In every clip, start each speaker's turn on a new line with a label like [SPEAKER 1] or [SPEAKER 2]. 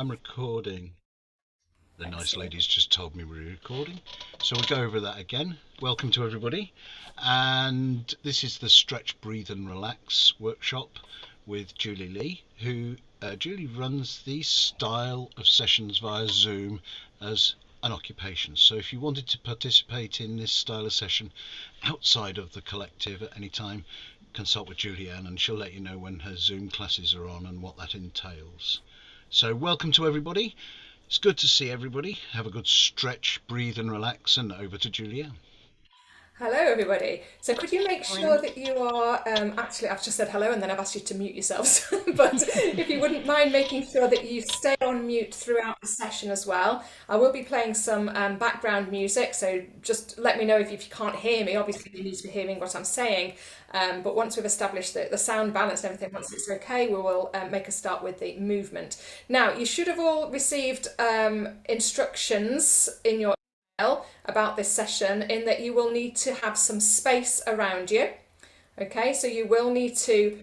[SPEAKER 1] I'm recording. The nice
[SPEAKER 2] Excellent.
[SPEAKER 1] ladies just told me we're recording. So we'll go over that again. Welcome to everybody. And this is the Stretch, Breathe and Relax workshop with Julie Lee, who Julie runs these style of sessions via Zoom as an occupation. So if you wanted to participate in this style of session outside of the collective at any time, consult with Julianne and she'll let you know when her Zoom classes are on and what that entails. So welcome to everybody. It's good to see everybody. Have a good stretch, breathe and relax, and over to Julianne.
[SPEAKER 2] Hello, everybody. So, could you make sure
[SPEAKER 3] Morning.
[SPEAKER 2] that you are actually, I've just said hello and then I've asked you to mute yourselves, but if you wouldn't mind making sure that you stay on mute throughout the session as well. I will be playing some background music, so just let me know if you can't hear me. Obviously, you need to be hearing what I'm saying, but once we've established the sound balance and everything, once it's okay, we will make a start with the movement. Now, you should have all received instructions in your about this session in that you will need to have some space around you. Okay, so you will need to,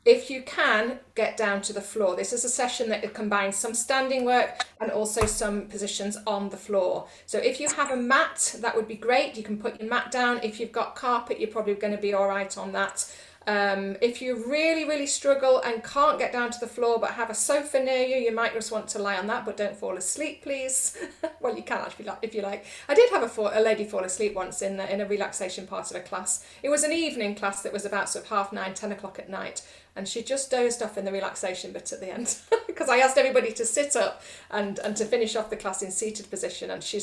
[SPEAKER 2] if you can, get down to the floor. This is a session that combines some standing work and also some positions on the floor. So if you have a mat, that would be great. You can put your mat down. If you've got carpet, you're probably going to be all right on that. If you really struggle and can't get down to the floor but have a sofa near you, you might just want to lie on that, but don't fall asleep, please. Well, you can actually, if you like. I did have a lady fall asleep once in a relaxation part of a class. It was an evening class that was about sort of 9:30, 10 o'clock at night, and she just dozed off in the relaxation bit at the end because I asked everybody to sit up and to finish off the class in seated position, and she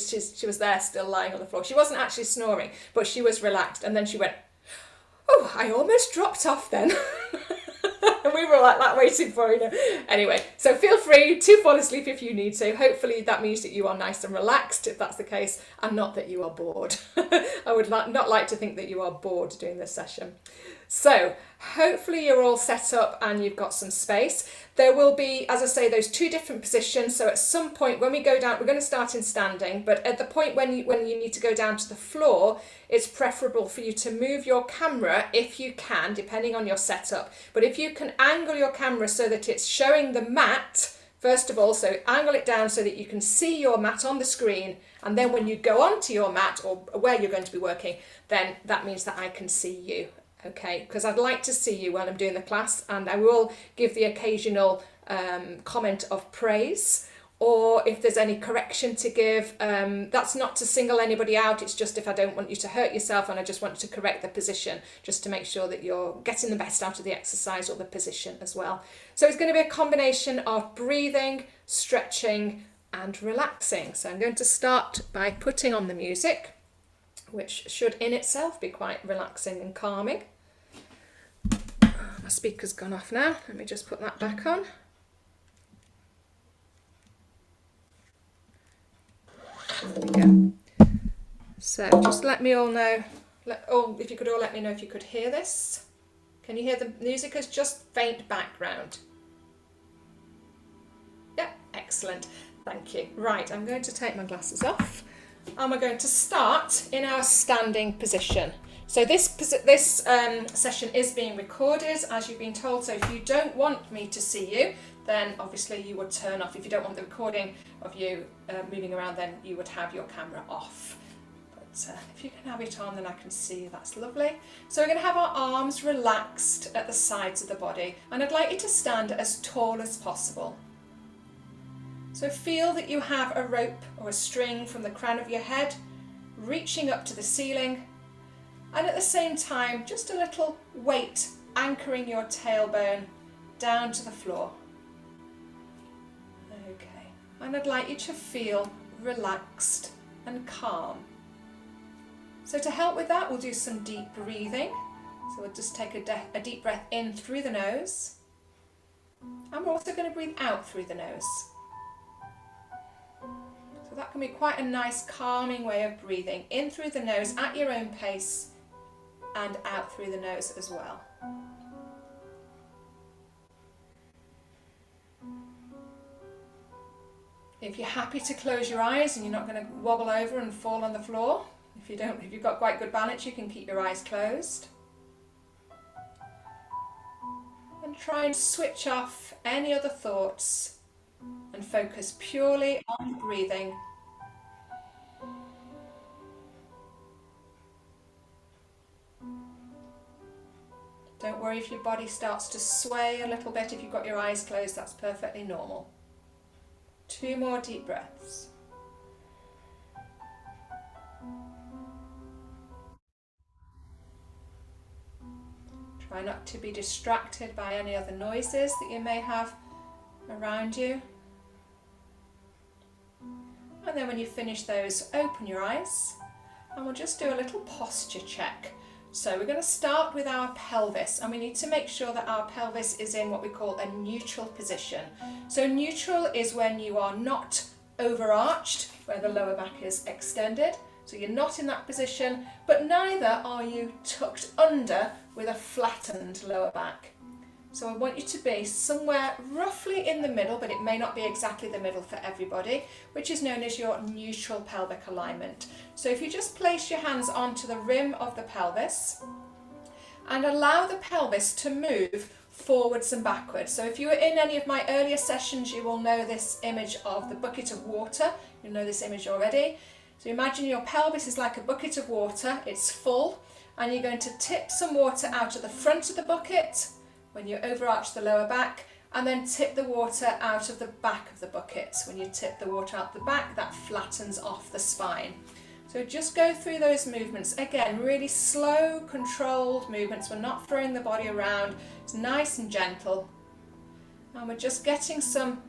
[SPEAKER 2] was there still lying on the floor. She wasn't actually snoring, but she was relaxed, and then she went, "Oh, I almost dropped off then." And we were like that waiting for you. Anyway, so feel free to fall asleep if you need to. Hopefully that means that you are nice and relaxed if that's the case, and not that you are bored. I would not like to think that you are bored doing this session. So hopefully you're all set up and you've got some space. There will be, as I say, those two different positions. So at some point when we go down, we're going to start in standing, but at the point when you need to go down to the floor, it's preferable for you to move your camera if you can, depending on your setup. But if you can angle your camera so that it's showing the mat, first of all, so angle it down so that you can see your mat on the screen, and then when you go onto your mat or where you're going to be working, then that means that I can see you. Okay, because I'd like to see you when I'm doing the class, and I will give the occasional comment of praise, or if there's any correction to give. That's not to single anybody out, it's just if I don't want you to hurt yourself and I just want to correct the position, just to make sure that you're getting the best out of the exercise or the position as well. So it's going to be a combination of breathing, stretching and relaxing. So I'm going to start by putting on the music, which should in itself be quite relaxing and calming. My speaker's gone off now. Let me just put that back on. There we go. So just let me all know, if you could all let me know if you could hear this. Can you hear the music as just faint background? Yeah, excellent. Thank you. Right, I'm going to take my glasses off. And we're going to start in our standing position. So this session is being recorded, as you've been told. So if you don't want me to see you, then obviously you would turn off. If you don't want the recording of you moving around, then you would have your camera off. But if you can have it on, then I can see you. That's lovely. So we're going to have our arms relaxed at the sides of the body. And I'd like you to stand as tall as possible. So feel that you have a rope or a string from the crown of your head reaching up to the ceiling, and at the same time just a little weight anchoring your tailbone down to the floor. Okay, and I'd like you to feel relaxed and calm. So to help with that, we'll do some deep breathing. So we'll just take a deep breath in through the nose, and we're also going to breathe out through the nose. So that can be quite a nice calming way of breathing, in through the nose at your own pace and out through the nose as well. If you're happy to close your eyes and you're not going to wobble over and fall on the floor, if you've got quite good balance, you can keep your eyes closed. And try and switch off any other thoughts and focus purely on breathing. Don't worry if your body starts to sway a little bit. If you've got your eyes closed, that's perfectly normal. 2 more deep breaths. Try not to be distracted by any other noises that you may have around you. And then when you finish those, open your eyes and we'll just do a little posture check. So we're going to start with our pelvis, and we need to make sure that our pelvis is in what we call a neutral position. So neutral is when you are not overarched, where the lower back is extended. So you're not in that position, but neither are you tucked under with a flattened lower back. So I want you to be somewhere roughly in the middle, but it may not be exactly the middle for everybody, which is known as your neutral pelvic alignment. So if you just place your hands onto the rim of the pelvis and allow the pelvis to move forwards and backwards. So if you were in any of my earlier sessions, you will know this image of the bucket of water. You know this image already. So imagine your pelvis is like a bucket of water, it's full, and you're going to tip some water out at the front of the bucket when you overarch the lower back, and then tip the water out of the back of the bucket. When you tip the water out the back, that flattens off the spine. So just go through those movements. Again, really slow, controlled movements. We're not throwing the body around. It's nice and gentle. And we're just getting some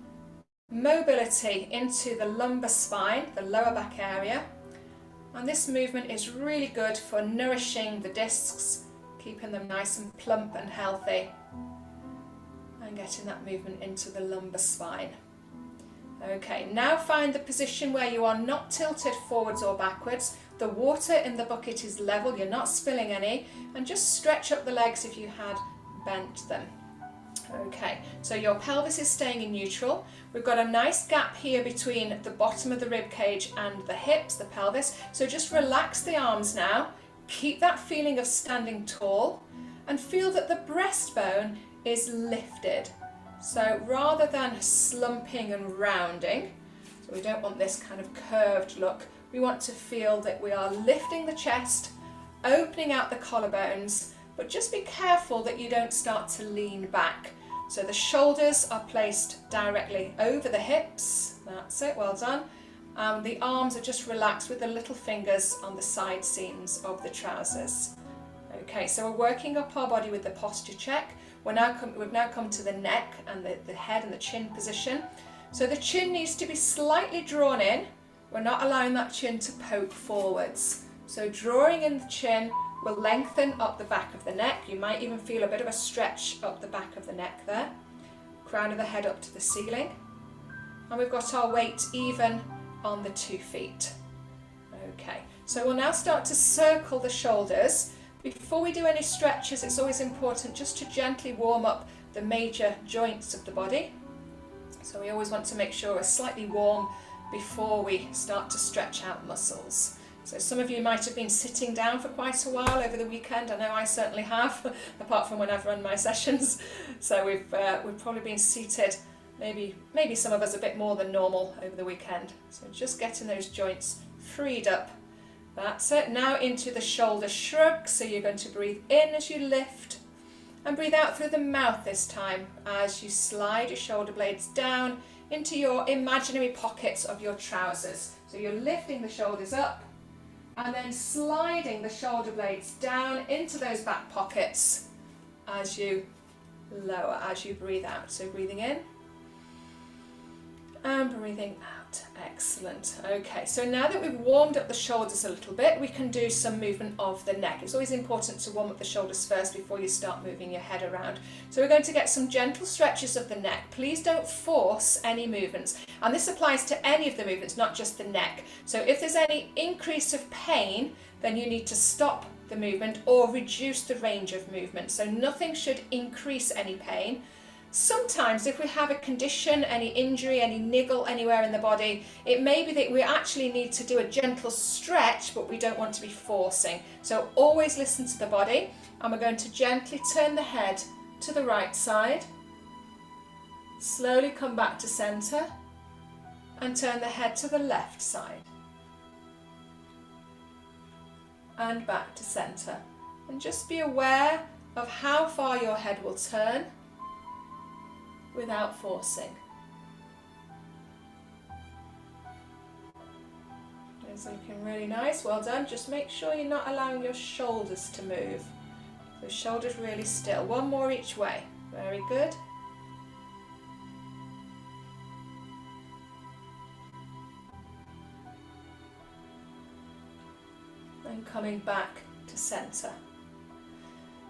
[SPEAKER 2] mobility into the lumbar spine, the lower back area. And this movement is really good for nourishing the discs, keeping them nice and plump and healthy, and getting that movement into the lumbar spine. Okay, now find the position where you are not tilted forwards or backwards. The water in the bucket is level, you're not spilling any, and just stretch up the legs if you had bent them. Okay, so your pelvis is staying in neutral. We've got a nice gap here between the bottom of the rib cage and the hips, the pelvis. So just relax the arms now. Keep that feeling of standing tall and feel that the breastbone is lifted. So rather than slumping and rounding, so we don't want this kind of curved look, we want to feel that we are lifting the chest, opening out the collarbones, but just be careful that you don't start to lean back. So the shoulders are placed directly over the hips. That's it, well done. The arms are just relaxed with the little fingers on the side seams of the trousers. Okay, so we're working up our body with the posture check. We've now come to the neck and the head and the chin position. So the chin needs to be slightly drawn in. We're not allowing that chin to poke forwards. So drawing in the chin will lengthen up the back of the neck. You might even feel a bit of a stretch up the back of the neck there. Crown of the head up to the ceiling. And we've got our weight even on the 2 feet. Okay, so we'll now start to circle the shoulders. Before we do any stretches, it's always important just to gently warm up the major joints of the body. So we always want to make sure we're slightly warm before we start to stretch out muscles. So some of you might have been sitting down for quite a while over the weekend. I know I certainly have, apart from when I've run my sessions. So we've probably been seated, maybe some of us a bit more than normal over the weekend. So just getting those joints freed up. That's it. Now into the shoulder shrug. So you're going to breathe in as you lift and breathe out through the mouth this time as you slide your shoulder blades down into your imaginary pockets of your trousers. So you're lifting the shoulders up and then sliding the shoulder blades down into those back pockets as you lower, as you breathe out. So breathing in and breathing out. Excellent. Okay, so now that we've warmed up the shoulders a little bit, we can do some movement of the neck. It's always important to warm up the shoulders first before you start moving your head around. So we're going to get some gentle stretches of the neck. Please don't force any movements. And this applies to any of the movements, not just the neck. So if there's any increase of pain, then you need to stop the movement or reduce the range of movement. So nothing should increase any pain. Sometimes if we have a condition, any injury, any niggle anywhere in the body, it may be that we actually need to do a gentle stretch, but we don't want to be forcing. So always listen to the body, and we're going to gently turn the head to the right side. Slowly come back to center and turn the head to the left side. And back to centre. And just be aware of how far your head will turn without forcing. It's looking really nice, well done. Just make sure you're not allowing your shoulders to move. So shoulders really still. One more each way. Very good. And coming back to centre.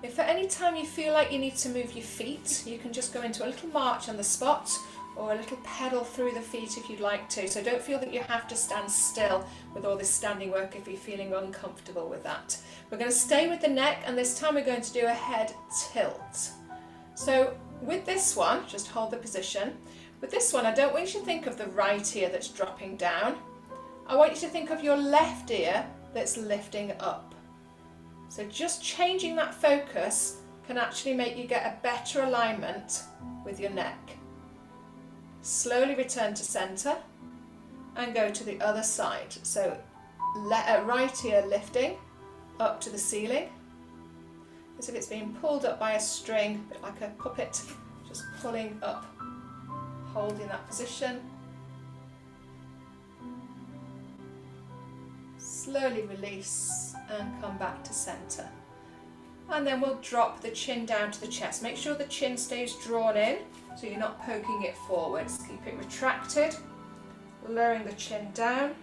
[SPEAKER 2] If at any time you feel like you need to move your feet, you can just go into a little march on the spot or a little pedal through the feet if you'd like to. So don't feel that you have to stand still with all this standing work if you're feeling uncomfortable with that. We're going to stay with the neck, and this time we're going to do a head tilt. So with this one, just hold the position. With this one, I don't want you to think of the right ear that's dropping down. I want you to think of your left ear that's lifting up. So just changing that focus can actually make you get a better alignment with your neck. Slowly return to centre and go to the other side. So right ear lifting up to the ceiling, as if it's being pulled up by a string, a bit like a puppet, just pulling up, holding that position. Slowly release and come back to centre. And then we'll drop the chin down to the chest. Make sure the chin stays drawn in so you're not poking it forwards. Keep it retracted, lowering the chin down.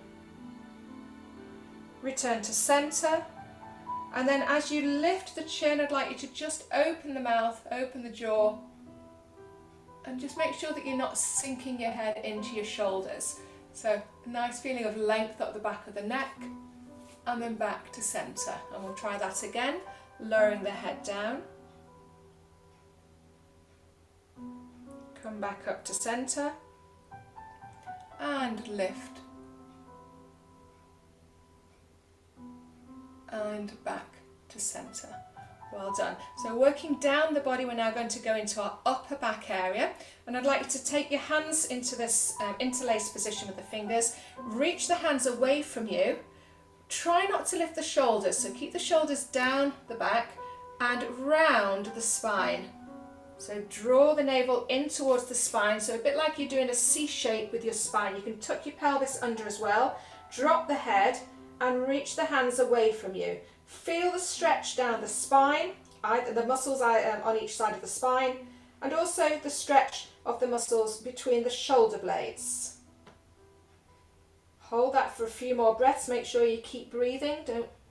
[SPEAKER 2] Return to centre. And then as you lift the chin, I'd like you to just open the mouth, open the jaw, and just make sure that you're not sinking your head into your shoulders. So a nice feeling of length up the back of the neck, and then back to centre. And we'll try that again, lowering the head down. Come back up to centre, and lift. And back to centre. Well done. So working down the body, we're now going to go into our upper back area, and I'd like you to take your hands into this interlaced position with the fingers. Reach the hands away from you. Try not to lift the shoulders, so keep the shoulders down the back and round the spine. So draw the navel in towards the spine, so a bit like you're doing a C shape with your spine. You can tuck your pelvis under as well. Drop the head and reach the hands away from you. Feel the stretch down the spine, the muscles on each side of the spine, and also the stretch of the muscles between the shoulder blades. Hold that for a few more breaths. Make sure you keep breathing.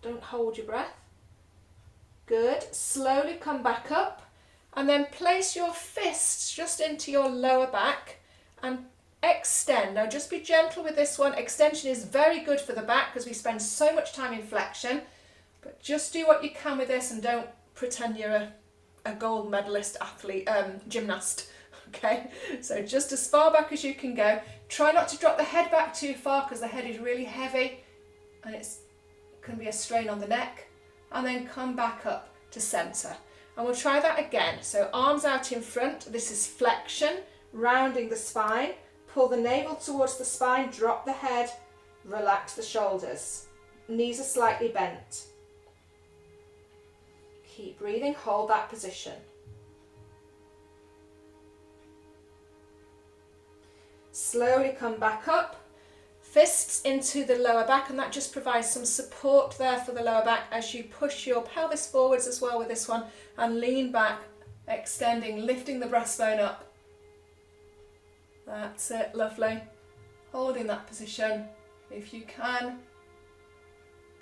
[SPEAKER 2] Don't hold your breath. Good. Slowly come back up, and then place your fists just into your lower back and extend. Now just be gentle with this one. Extension is very good for the back because we spend so much time in flexion, but just do what you can with this and don't pretend you're a gold medalist athlete, gymnast. Okay, so just as far back as you can go. Try not to drop the head back too far because the head is really heavy and it can be a strain on the neck. And then come back up to centre. And we'll try that again. So arms out in front. This is flexion, rounding the spine. Pull the navel towards the spine, drop the head, relax the shoulders. Knees are slightly bent. Keep breathing, hold that position. Slowly come back up, fists into the lower back, and that just provides some support there for the lower back as you push your pelvis forwards as well with this one, and lean back, extending, lifting the breastbone up. That's it, lovely. Holding that position if you can,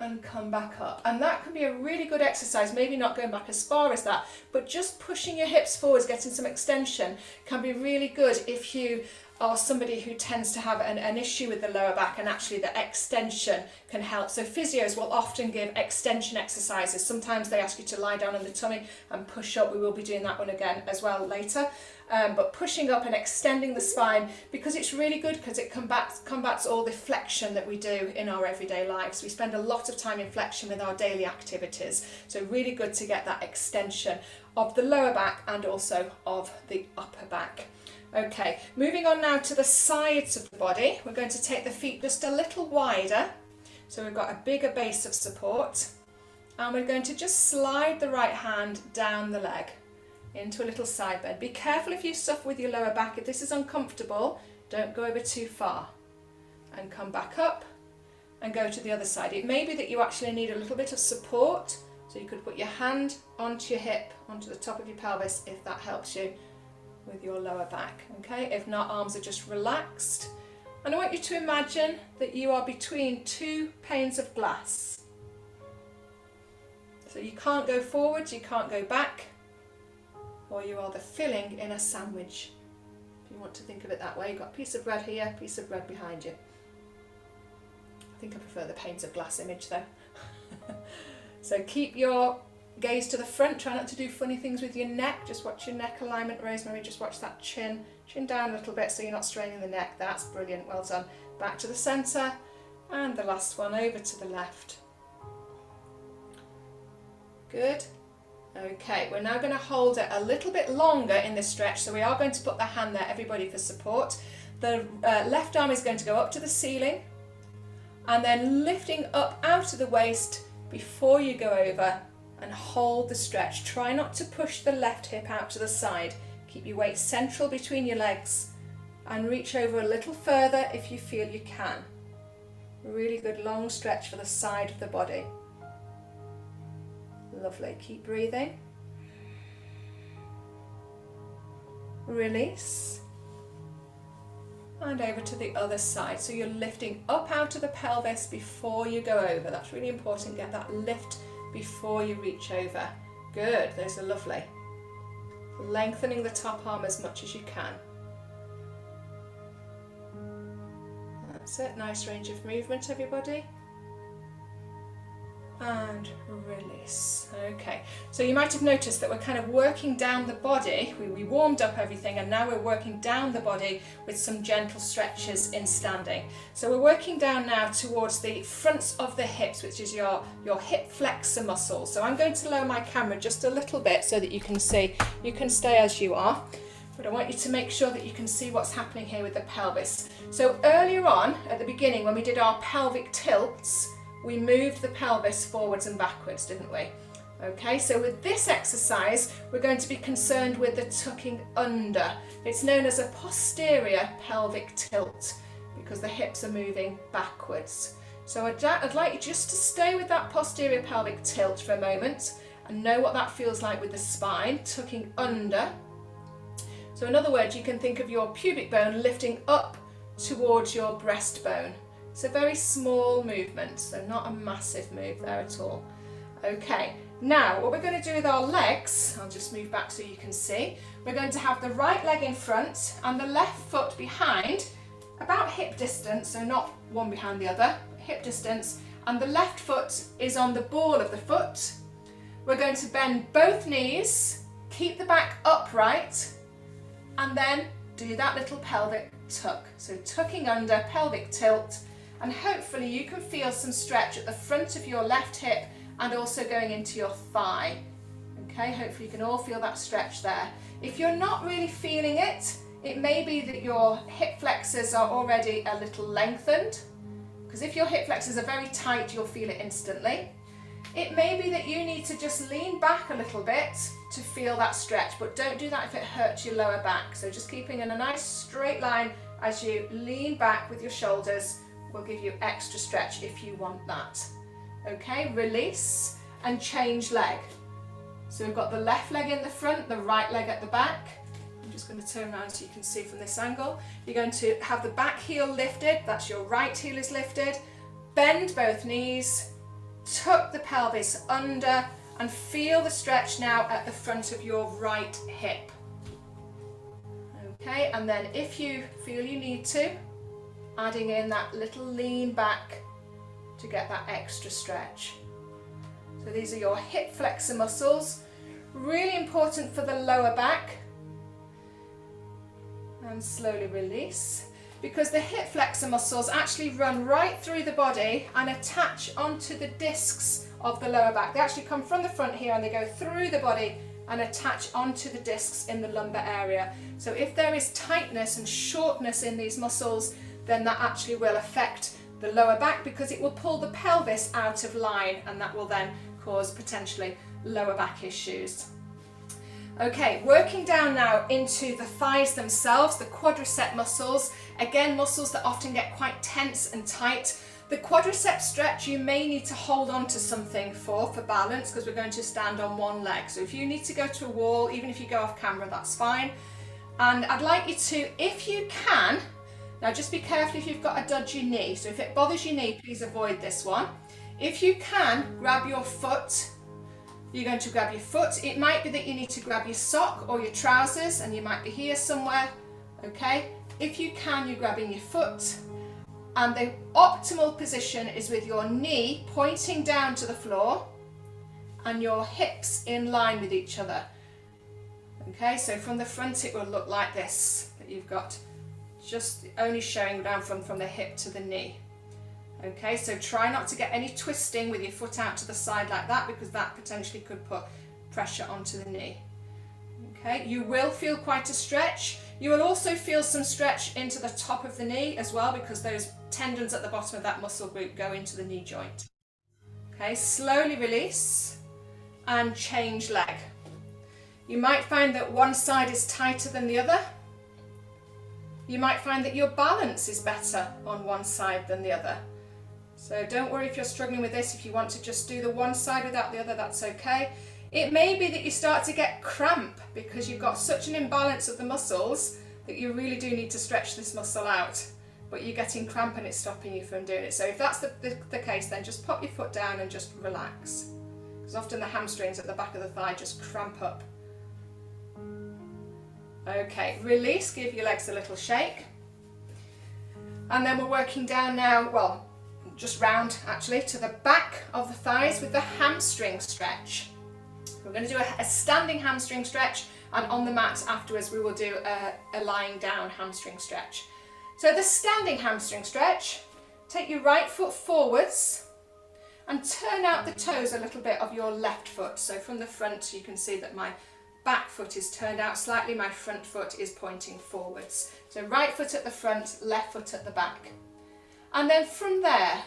[SPEAKER 2] and come back up. And that can be a really good exercise, maybe not going back as far as that, but just pushing your hips forwards, getting some extension can be really good if you are somebody who tends to have an issue with the lower back, and actually the extension can help. So physios will often give extension exercises. Sometimes they ask you to lie down on the tummy and push up. We will be doing that one again as well later. But pushing up and extending the spine, because it's really good because it combats all the flexion that we do in our everyday lives. We spend a lot of time in flexion with our daily activities. So really good to get that extension of the lower back and also of the upper back. Okay, moving on now to the sides of the body. We're going to take the feet just a little wider. So we've got a bigger base of support. And we're going to just slide the right hand down the leg into a little side bend. Be careful if you suffer with your lower back. If this is uncomfortable, don't go over too far. And come back up and go to the other side. It may be that you actually need a little bit of support. So you could put your hand onto your hip, onto the top of your pelvis, if that helps you with your lower back. Okay, if not, arms are just relaxed. And I want you to imagine that you are between two panes of glass. So you can't go forwards, you can't go back, or you are the filling in a sandwich. If you want to think of it that way, you've got a piece of bread here, a piece of bread behind you. I think I prefer the panes of glass image though. So keep your gaze to the front, try not to do funny things with your neck, just watch your neck alignment, Rosemary, just watch that chin down a little bit so you're not straining the neck. That's brilliant, well done. Back to the centre, and the last one over to the left. Good. Okay, we're now going to hold it a little bit longer in this stretch, so we are going to put the hand there, everybody, for support. The left arm is going to go up to the ceiling, and then lifting up out of the waist before you go over, and hold the stretch. Try not to push the left hip out to the side. Keep your weight central between your legs and reach over a little further if you feel you can. Really good long stretch for the side of the body. Lovely. Keep breathing. Release. And over to the other side. So you're lifting up out of the pelvis before you go over. That's really important. Get that lift before you reach over. Good. Those are lovely. Lengthening the top arm as much as you can. That's it. Nice range of movement, everybody. And release. Okay, so you might have noticed that we're kind of working down the body. We warmed up everything, and now we're working down the body with some gentle stretches in standing. So we're working down now towards the fronts of the hips, which is your hip flexor muscles. So I'm going to lower my camera just a little bit so that you can see. You can stay as you are, but I want you to make sure that you can see what's happening here with the pelvis. So earlier on, at the beginning, when we did our pelvic tilts, we moved the pelvis forwards and backwards, didn't we? Okay, so with this exercise, we're going to be concerned with the tucking under. It's known as a posterior pelvic tilt because the hips are moving backwards. So I'd like you just to stay with that posterior pelvic tilt for a moment and know what that feels like with the spine, tucking under. So in other words, you can think of your pubic bone lifting up towards your breastbone. It's a very small movement, so not a massive move there at all. Okay, now what we're going to do with our legs, I'll just move back so you can see. We're going to have the right leg in front and the left foot behind, about hip distance, so not one behind the other, hip distance, and the left foot is on the ball of the foot. We're going to bend both knees, keep the back upright, and then do that little pelvic tuck. So tucking under, pelvic tilt, and hopefully you can feel some stretch at the front of your left hip and also going into your thigh. Okay, hopefully you can all feel that stretch there. If you're not really feeling it, it may be that your hip flexors are already a little lengthened, because if your hip flexors are very tight, you'll feel it instantly. It may be that you need to just lean back a little bit to feel that stretch, but don't do that if it hurts your lower back. So just keeping in a nice straight line as you lean back with your shoulders will give you extra stretch if you want that. Okay, release and change leg. So we've got the left leg in the front, the right leg at the back. I'm just going to turn around so you can see from this angle. You're going to have the back heel lifted, that's your right heel is lifted. Bend both knees, tuck the pelvis under, and feel the stretch now at the front of your right hip. Okay, and then if you feel you need to, adding in that little lean back to get that extra stretch. So these are your hip flexor muscles, really important for the lower back. And slowly release, because the hip flexor muscles actually run right through the body and attach onto the discs of the lower back. They actually come from the front here and they go through the body and attach onto the discs in the lumbar area. So if there is tightness and shortness in these muscles, then that actually will affect the lower back because it will pull the pelvis out of line, and that will then cause potentially lower back issues. Okay, working down now into the thighs themselves, the quadricep muscles. Again, muscles that often get quite tense and tight. The quadricep stretch you may need to hold on to something for balance, because we're going to stand on one leg. So if you need to go to a wall, even if you go off camera, that's fine. And I'd like you to, if you can, now just be careful if you've got a dodgy knee. So if it bothers your knee, please avoid this one. If you can, grab your foot. You're going to grab your foot. It might be that you need to grab your sock or your trousers, and you might be here somewhere, okay? If you can, you're grabbing your foot. And the optimal position is with your knee pointing down to the floor and your hips in line with each other. Okay, so from the front it will look like this, that you've got just only showing down from the hip to the knee. Okay, so try not to get any twisting with your foot out to the side like that, because that potentially could put pressure onto the knee. Okay, you will feel quite a stretch. You will also feel some stretch into the top of the knee as well, because those tendons at the bottom of that muscle group go into the knee joint. Okay, slowly release and change leg. You might find that one side is tighter than the other. You might find that your balance is better on one side than the other. So don't worry if you're struggling with this. If you want to just do the one side without the other, that's okay. It may be that you start to get cramp because you've got such an imbalance of the muscles that you really do need to stretch this muscle out, but you're getting cramp and it's stopping you from doing it. So if that's the case, then just pop your foot down and just relax, because often the hamstrings at the back of the thigh just cramp up. Okay, release, give your legs a little shake. And then we're working down now, well, just round actually, to the back of the thighs with the hamstring stretch. We're going to do a standing hamstring stretch, and on the mat afterwards we will do a lying down hamstring stretch. So the standing hamstring stretch, take your right foot forwards and turn out the toes a little bit of your left foot. So from the front you can see that my back foot is turned out slightly, my front foot is pointing forwards. So right foot at the front, left foot at the back. And then from there,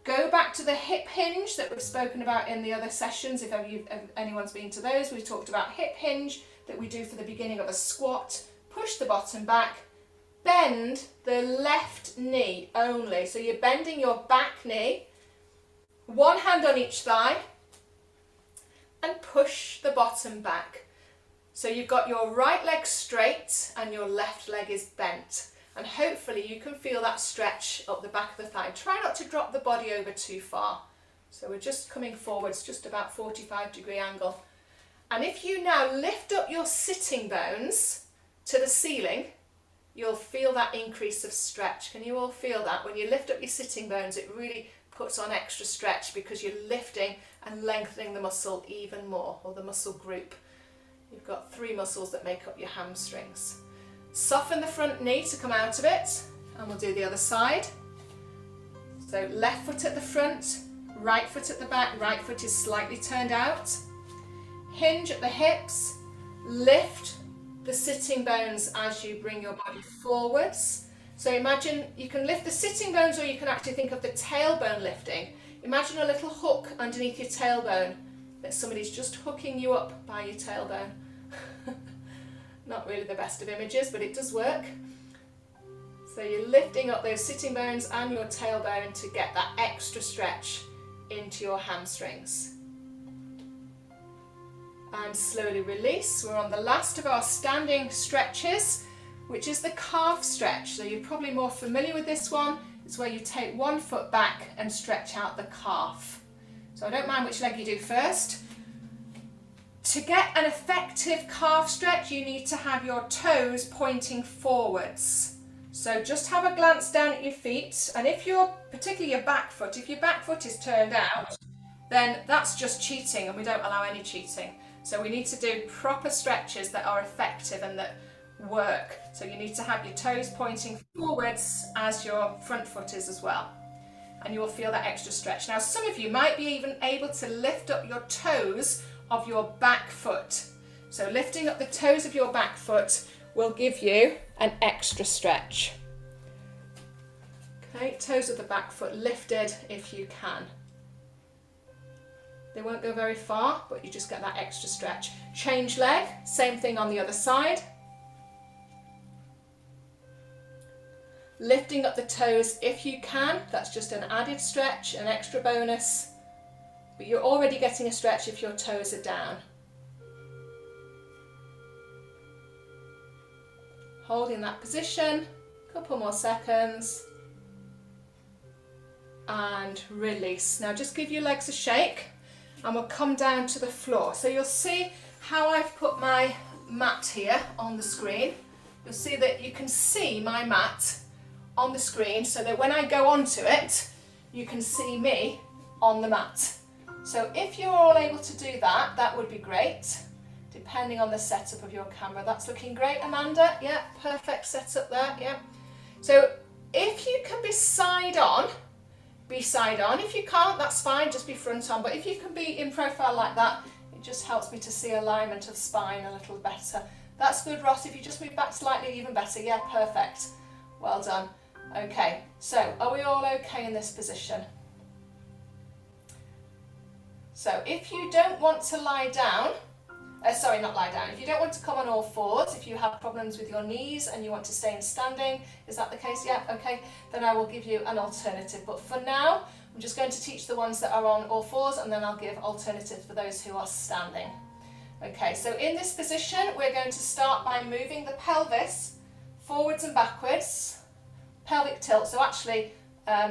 [SPEAKER 2] go back to the hip hinge that we've spoken about in the other sessions. If anyone's been to those, we've talked about hip hinge that we do for the beginning of a squat. Push the bottom back, bend the left knee only. So you're bending your back knee, one hand on each thigh, and push the bottom back. So you've got your right leg straight and your left leg is bent. And hopefully you can feel that stretch up the back of the thigh. Try not to drop the body over too far. So we're just coming forwards, just about 45-degree angle. And if you now lift up your sitting bones to the ceiling, you'll feel that increase of stretch. Can you all feel that? When you lift up your sitting bones, it really puts on extra stretch because you're lifting and lengthening the muscle even more, or the muscle group. You've got 3 muscles that make up your hamstrings. Soften the front knee to come out of it, and we'll do the other side. So left foot at the front, right foot at the back, right foot is slightly turned out. Hinge at the hips, lift the sitting bones as you bring your body forwards. So imagine you can lift the sitting bones, or you can actually think of the tailbone lifting. Imagine a little hook underneath your tailbone, that somebody's just hooking you up by your tailbone. Not really the best of images, but it does work. So you're lifting up those sitting bones and your tailbone to get that extra stretch into your hamstrings. And slowly release. We're on the last of our standing stretches, which is the calf stretch. So you're probably more familiar with this one. It's where you take one foot back and stretch out the calf. So I don't mind which leg you do first. To get an effective calf stretch, you need to have your toes pointing forwards. So just have a glance down at your feet, and if you're, particularly your back foot, if your back foot is turned out, then that's just cheating, and we don't allow any cheating. So we need to do proper stretches that are effective and that work. So you need to have your toes pointing forwards as your front foot is as well. And you will feel that extra stretch. Now some of you might be even able to lift up your toes of your back foot. So lifting up the toes of your back foot will give you an extra stretch. Okay, toes of the back foot lifted if you can. They won't go very far, but you just get that extra stretch. Change leg, same thing on the other side. Lifting up the toes if you can, that's just an added stretch, an extra bonus. But you're already getting a stretch if your toes are down. Holding that position, couple more seconds. And release. Now just give your legs a shake and we'll come down to the floor. So you'll see how I've put my mat here on the screen. You'll see that you can see my mat on the screen so that when I go onto it, you can see me on the mat. So if you're all able to do that, that would be great, depending on the setup of your camera. That's looking great, Amanda. Yeah, perfect setup there, yeah. So if you can be side on, be side on. If you can't, that's fine, just be front on. But if you can be in profile like that, it just helps me to see alignment of spine a little better. That's good, Ross. If you just move back slightly, even better. Yeah, perfect. Well done. Okay, so are we all okay in this position? So if you don't want to lie down, sorry, not lie down. If you don't want to come on all fours, if you have problems with your knees and you want to stay in standing, is that the case? Yeah, okay. Then I will give you an alternative. But for now, I'm just going to teach the ones that are on all fours and then I'll give alternatives for those who are standing. Okay, so in this position, we're going to start by moving the pelvis forwards and backwards, pelvic tilt. So actually,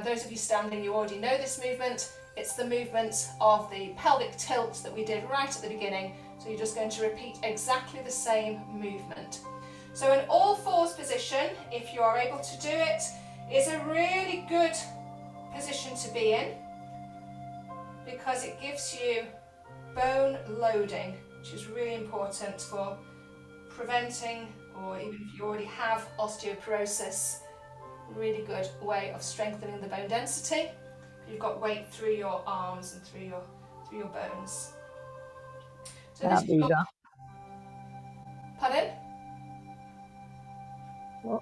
[SPEAKER 2] those of you standing, you already know this movement. It's the movement of the pelvic tilt that we did right at the beginning. So you're just going to repeat exactly the same movement. So an all fours position, if you are able to do it, is a really good position to be in because it gives you bone loading, which is really important for preventing, or even if you already have osteoporosis, really good way of strengthening the bone density. You've got weight through your arms and through your bones. So pardon?
[SPEAKER 3] What?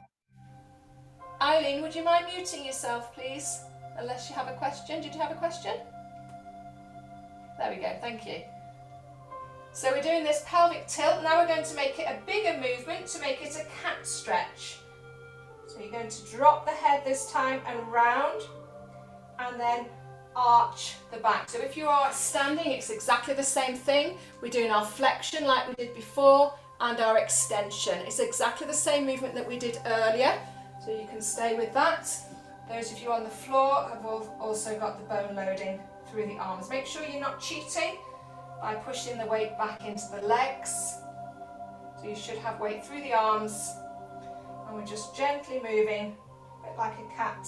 [SPEAKER 2] Eileen, would you mind muting yourself, please? Unless you have a question. Did you have a question? There we go, thank you. So we're doing this pelvic tilt. Now we're going to make it a bigger movement to make it a cat stretch. So you're going to drop the head this time and round, and then arch the back. So if you are standing, it's exactly the same thing. We're doing our flexion like we did before and our extension. It's exactly the same movement that we did earlier, so you can stay with that. Those of you on the floor have also got the bone loading through the arms. Make sure you're not cheating by pushing the weight back into the legs. So you should have weight through the arms, and we're just gently moving, a bit like a cat.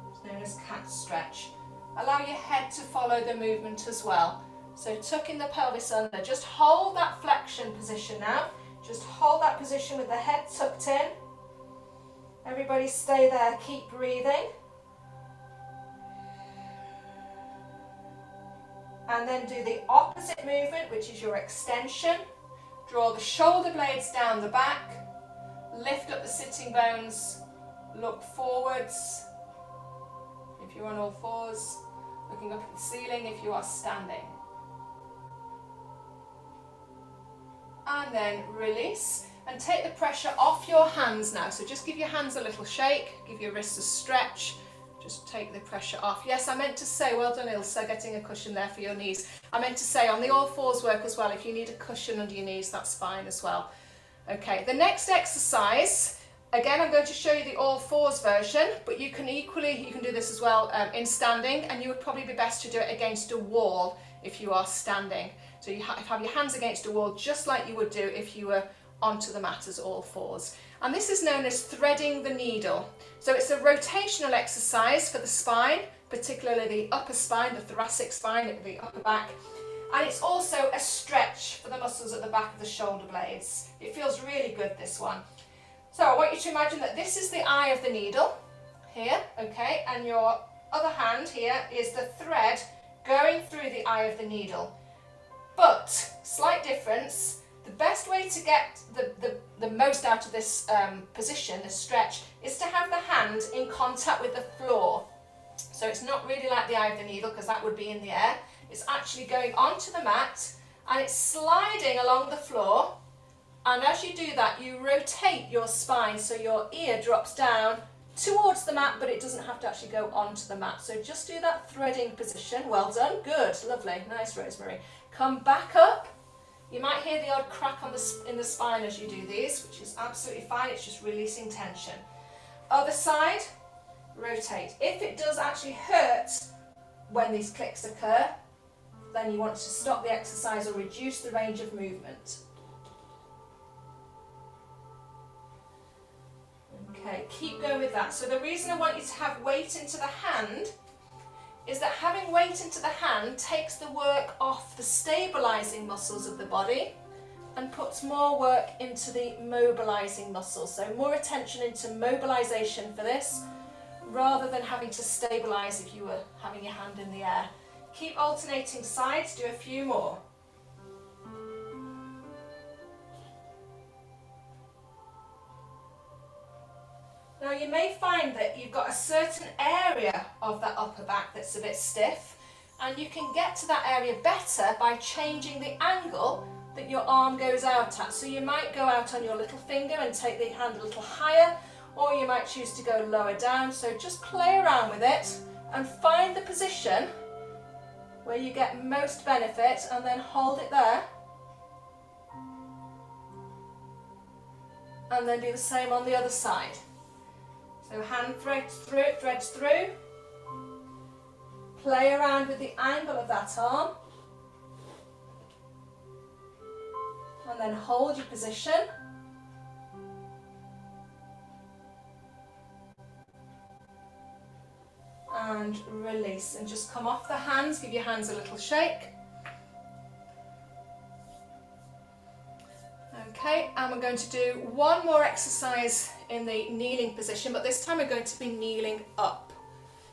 [SPEAKER 2] It's known as cat stretch. Allow your head to follow the movement as well. So tucking the pelvis under, just hold that flexion position now. Just hold that position with the head tucked in. Everybody stay there, keep breathing. And then do the opposite movement, which is your extension. Draw the shoulder blades down the back, lift up the sitting bones, look forwards. If you're on all fours, looking up at the ceiling if you are standing. And then release and take the pressure off your hands now. So just give your hands a little shake, give your wrists a stretch, just take the pressure off. Yes, I meant to say, well done Ilse, getting a cushion there for your knees. I meant to say on the all fours work as well, if you need a cushion under your knees, that's fine as well. Okay, the next exercise, again, I'm going to show you the all fours version, but you can do this as well in standing, and you would probably be best to do it against a wall if you are standing. So you have your hands against a wall, just like you would do if you were onto the mat as all fours. And this is known as threading the needle. So it's a rotational exercise for the spine, particularly the upper spine, the thoracic spine, the upper back. And it's also a stretch for the muscles at the back of the shoulder blades. It feels really good, this one. So I want you to imagine that this is the eye of the needle here, okay, and your other hand here is the thread going through the eye of the needle. But, slight difference, The best way to get the most out of this position, this stretch, is to have the hand in contact with the floor. So it's not really like the eye of the needle, because that would be in the air. It's actually going onto the mat and it's sliding along the floor. And as you do that, you rotate your spine so your ear drops down towards the mat, but it doesn't have to actually go onto the mat. So just do that threading position. Well done. Good. Lovely. Nice, Rosemary. Come back up. You might hear the odd crack in the spine as you do these, which is absolutely fine. It's just releasing tension. Other side, rotate. If it does actually hurt when these clicks occur, then you want to stop the exercise or reduce the range of movement. Okay, keep going with that. So the reason I want you to have weight into the hand is that having weight into the hand takes the work off the stabilising muscles of the body and puts more work into the mobilising muscles. So more attention into mobilisation for this, rather than having to stabilise if you were having your hand in the air. Keep alternating sides, do a few more. Now you may find that you've got a certain area of that upper back that's a bit stiff, and you can get to that area better by changing the angle that your arm goes out at. So you might go out on your little finger and take the hand a little higher, or you might choose to go lower down. So just play around with it and find the position where you get most benefit, and then hold it there. And then do the same on the other side. So hand threads through, play around with the angle of that arm, and then hold your position. And release, and just come off the hands, give your hands a little shake. Okay, and we're going to do one more exercise in the kneeling position, but this time we're going to be kneeling up.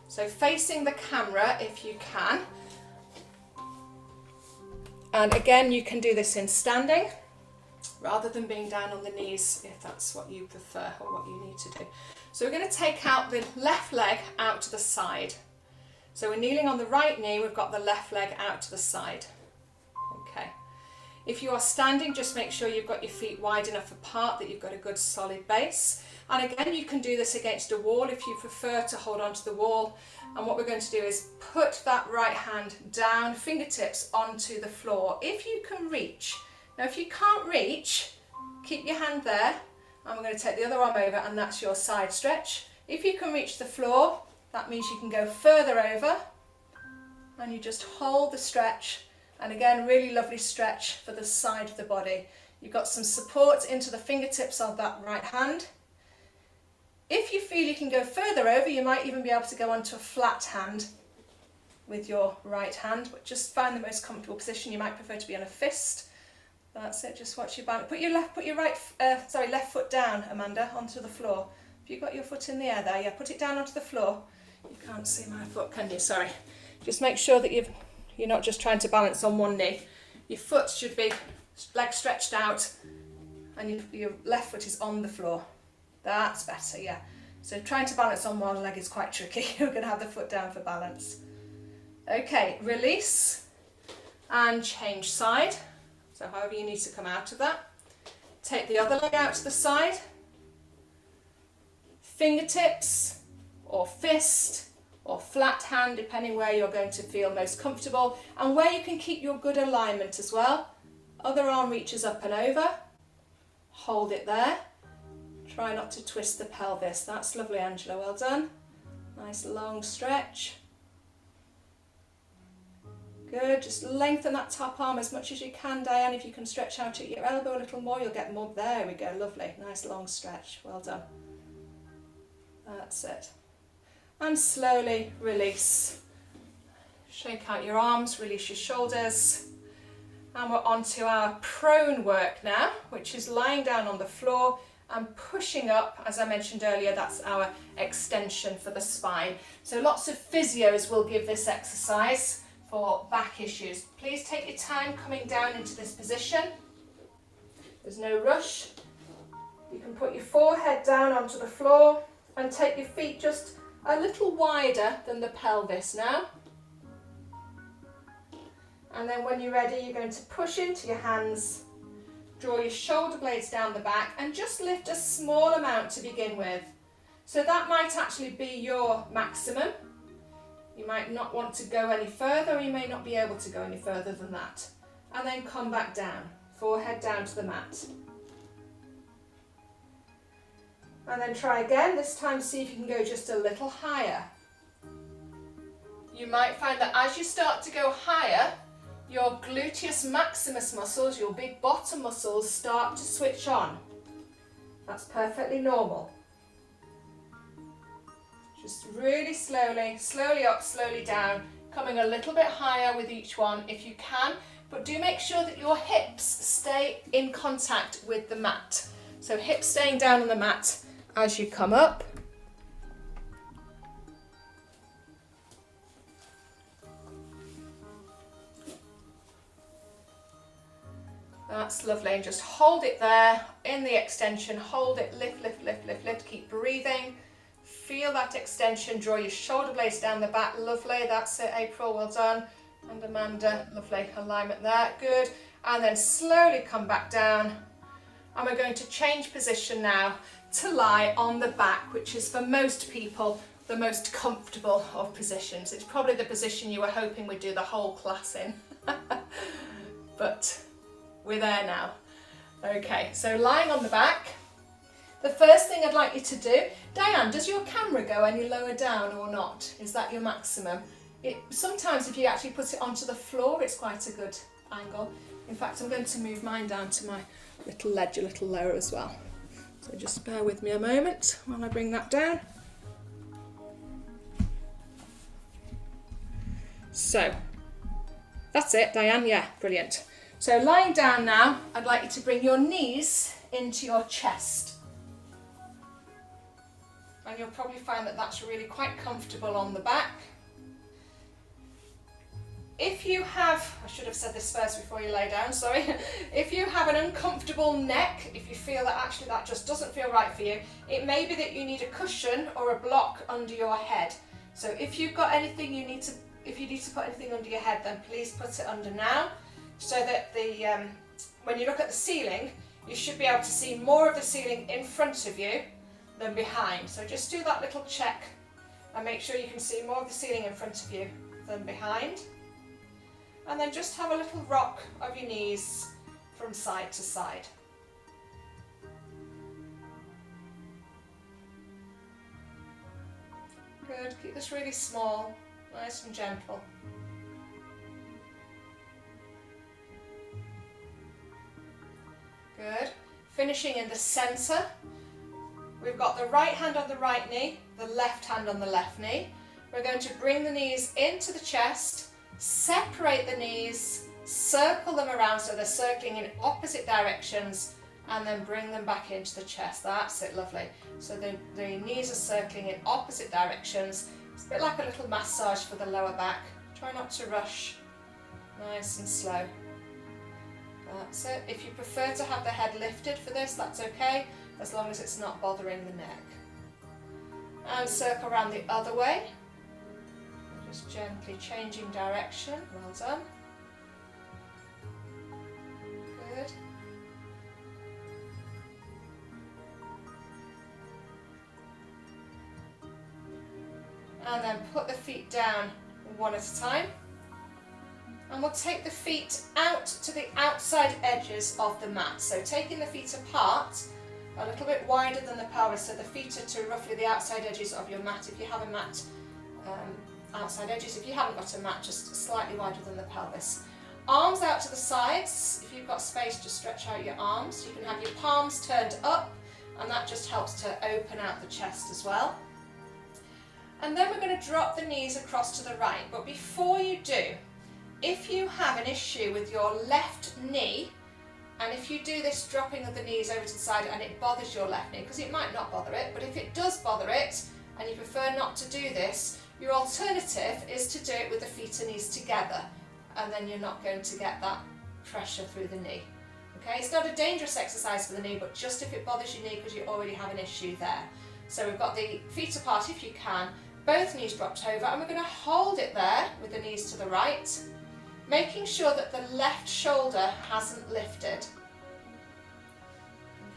[SPEAKER 2] So facing the camera if you can. And again, you can do this in standing rather than being down on the knees if that's what you prefer or what you need to do. So we're going to take out the left leg out to the side. So we're kneeling on the right knee, we've got the left leg out to the side. Okay. If you are standing, just make sure you've got your feet wide enough apart, that you've got a good solid base. And again, you can do this against a wall if you prefer to hold onto the wall. And what we're going to do is put that right hand down, fingertips onto the floor, if you can reach. Now, if you can't reach, keep your hand there. And we're going to take the other arm over, and that's your side stretch. If you can reach the floor, that means you can go further over, and you just hold the stretch. And again, really lovely stretch for the side of the body. You've got some support into the fingertips of that right hand. If you feel you can go further over, you might even be able to go onto a flat hand with your right hand, but just find the most comfortable position. You might prefer to be on a fist. That's it, just watch your balance. Put your left foot down, Amanda, onto the floor. Have you got your foot in the air there? Yeah, put it down onto the floor. You can't see my foot, can you? Sorry. Just make sure that you're not just trying to balance on one knee. Your foot should be leg stretched out, and your left foot is on the floor. That's better, yeah. So trying to balance on one leg is quite tricky. You're going to have the foot down for balance. Okay, release and change side. So however you need to come out of that. Take the other leg out to the side. Fingertips or fist or flat hand, depending where you're going to feel most comfortable, and where you can keep your good alignment as well. Other arm reaches up and over. Hold it there. Try not to twist the pelvis. That's lovely, Angela, well done. Nice long stretch. Good, just lengthen that top arm as much as you can, Diane. If you can stretch out at your elbow a little more, you'll get more. There we go, lovely. Nice long stretch, well done. That's it. And slowly release. Shake out your arms, release your shoulders. And we're on to our prone work now, which is lying down on the floor and pushing up. As I mentioned earlier, that's our extension for the spine. So lots of physios will give this exercise for back issues. Please take your time coming down into this position. There's no rush. You can put your forehead down onto the floor and take your feet just a little wider than the pelvis now. And then when you're ready, you're going to push into your hands, draw your shoulder blades down the back and just lift a small amount to begin with. So that might actually be your maximum. You might not want to go any further, or you may not be able to go any further than that. And then come back down, forehead down to the mat. And then try again, this time see if you can go just a little higher. You might find that as you start to go higher, your gluteus maximus muscles, your big bottom muscles, start to switch on. That's perfectly normal. Just really slowly, slowly up, slowly down, coming a little bit higher with each one if you can, but do make sure that your hips stay in contact with the mat. So hips staying down on the mat as you come up. That's lovely, and just hold it there in the extension, hold it, lift, lift, lift, lift, lift, keep breathing. Feel that extension, draw your shoulder blades down the back, lovely, that's it, April, well done. And Amanda, lovely alignment there, good. And then slowly come back down. And we're going to change position now to lie on the back, which is for most people the most comfortable of positions. It's probably the position you were hoping we'd do the whole class in. But we're there now. Okay, so lying on the back. The first thing I'd like you to do, Diane, does your camera go any lower down or not? Is that your maximum? Sometimes if you actually put it onto the floor, it's quite a good angle. In fact, I'm going to move mine down to my little ledge a little lower as well. So just bear with me a moment while I bring that down. So, that's it, Diane, yeah, brilliant. So lying down now, I'd like you to bring your knees into your chest. And you'll probably find that that's really quite comfortable on the back. If you have, I should have said this first before you lay down, sorry. If you have an uncomfortable neck, if you feel that actually that just doesn't feel right for you, it may be that you need a cushion or a block under your head. So if you've got anything if you need to put anything under your head, then please put it under now, so that when you look at the ceiling, you should be able to see more of the ceiling in front of you than behind. So just do that little check and make sure you can see more of the ceiling in front of you than behind. And then just have a little rock of your knees from side to side. Good, keep this really small, nice and gentle. Good, finishing in the centre. We've got the right hand on the right knee, the left hand on the left knee. We're going to bring the knees into the chest, separate the knees, circle them around so they're circling in opposite directions, and then bring them back into the chest. That's it, lovely. So the knees are circling in opposite directions. It's a bit like a little massage for the lower back. Try not to rush, nice and slow. That's it. If you prefer to have the head lifted for this, that's okay, as long as it's not bothering the neck. And circle around the other way. Just gently changing direction. Well done. Good. And then put the feet down one at a time. And we'll take the feet out to the outside edges of the mat. So taking the feet apart a little bit wider than the pelvis, so the feet are to roughly the outside edges of your mat. If you have a mat, outside edges. If you haven't got a mat, just slightly wider than the pelvis. Arms out to the sides. If you've got space, just stretch out your arms. You can have your palms turned up, and that just helps to open out the chest as well. And then we're going to drop the knees across to the right. But before you do, if you have an issue with your left knee, and if you do this dropping of the knees over to the side and it bothers your left knee, because it might not bother it, but if it does bother it and you prefer not to do this, your alternative is to do it with the feet and knees together, and then you're not going to get that pressure through the knee. Okay, it's not a dangerous exercise for the knee, but just if it bothers your knee because you already have an issue there. So we've got the feet apart if you can, both knees dropped over, and we're going to hold it there with the knees to the right, making sure that the left shoulder hasn't lifted.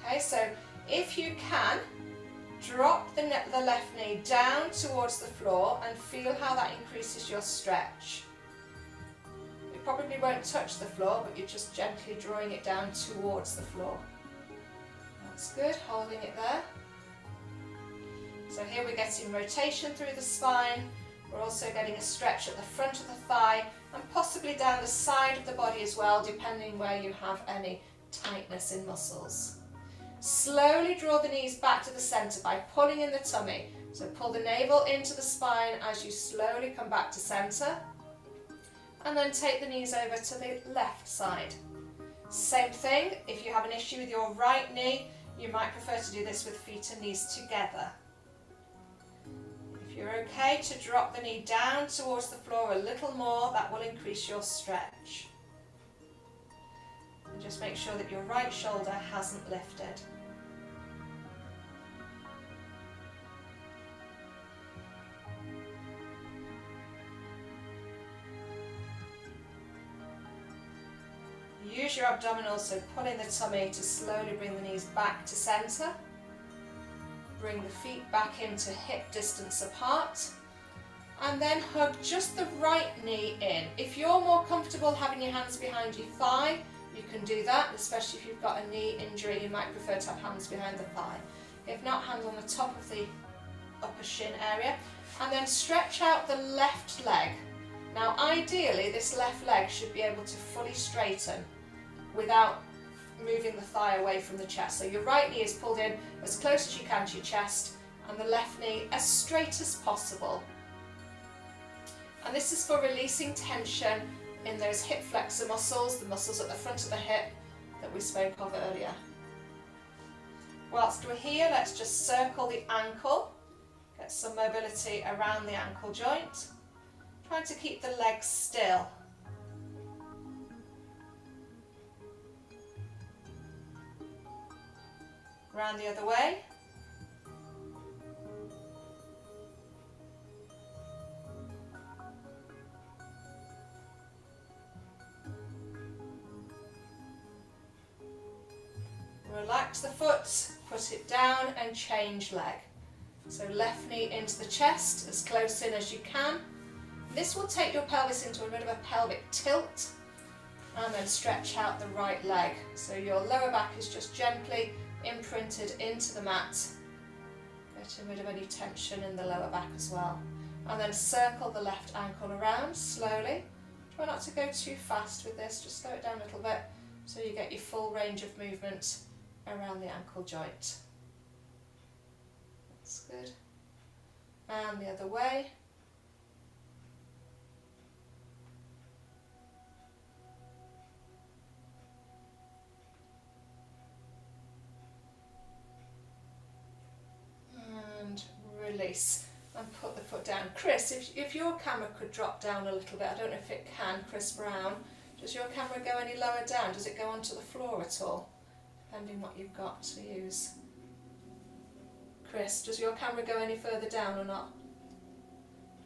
[SPEAKER 2] Okay, so if you can, drop the left knee down towards the floor and feel how that increases your stretch. It probably won't touch the floor, but you're just gently drawing it down towards the floor. That's good, holding it there. So here we're getting rotation through the spine. We're also getting a stretch at the front of the thigh and possibly down the side of the body as well, depending where you have any tightness in muscles. Slowly draw the knees back to the centre by pulling in the tummy. So pull the navel into the spine as you slowly come back to centre. And then take the knees over to the left side. Same thing, if you have an issue with your right knee, you might prefer to do this with feet and knees together. If you're okay to drop the knee down towards the floor a little more, that will increase your stretch. And just make sure that your right shoulder hasn't lifted. Use your abdominals, so pulling the tummy to slowly bring the knees back to centre. Bring the feet back into hip distance apart. And then hug just the right knee in. If you're more comfortable having your hands behind your thigh, you can do that, especially if you've got a knee injury, you might prefer to have hands behind the thigh. If not, hands on the top of the upper shin area. And then stretch out the left leg. Now ideally, this left leg should be able to fully straighten without moving the thigh away from the chest. So your right knee is pulled in as close as you can to your chest and the left knee as straight as possible. And this is for releasing tension in those hip flexor muscles, the muscles at the front of the hip that we spoke of earlier. Whilst we're here, let's just circle the ankle, get some mobility around the ankle joint, trying to keep the legs still. Round the other way. Relax the foot, put it down and change leg. So left knee into the chest, as close in as you can. This will take your pelvis into a bit of a pelvic tilt, and then stretch out the right leg. So your lower back is just gently imprinted into the mat, getting rid of any tension in the lower back as well. And then circle the left ankle around slowly. Try not to go too fast with this, just slow it down a little bit so you get your full range of movement around the ankle joint. That's good. And the other way. And release and put the foot down. Chris, if your camera could drop down a little bit, I don't know if it can, Chris Brown, does your camera go any lower down? Does it go onto the floor at all? Depending what you've got to use. Chris, does your camera go any further down or not?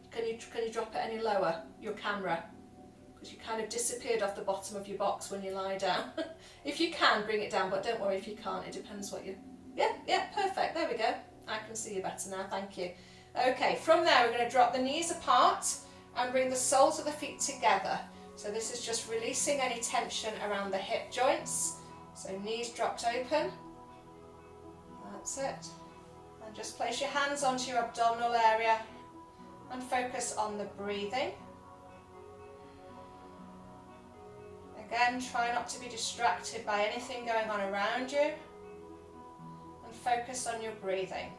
[SPEAKER 2] Can you drop it any lower, your camera? Because you kind of disappeared off the bottom of your box when you lie down. If you can, bring it down, but don't worry if you can't, it depends what you... Yeah, perfect, there we go. I can see you better now, thank you. Okay, from there we're going to drop the knees apart and bring the soles of the feet together. So this is just releasing any tension around the hip joints. So knees dropped open. That's it. And just place your hands onto your abdominal area and focus on the breathing. Again, try not to be distracted by anything going on around you. Focus on your breathing.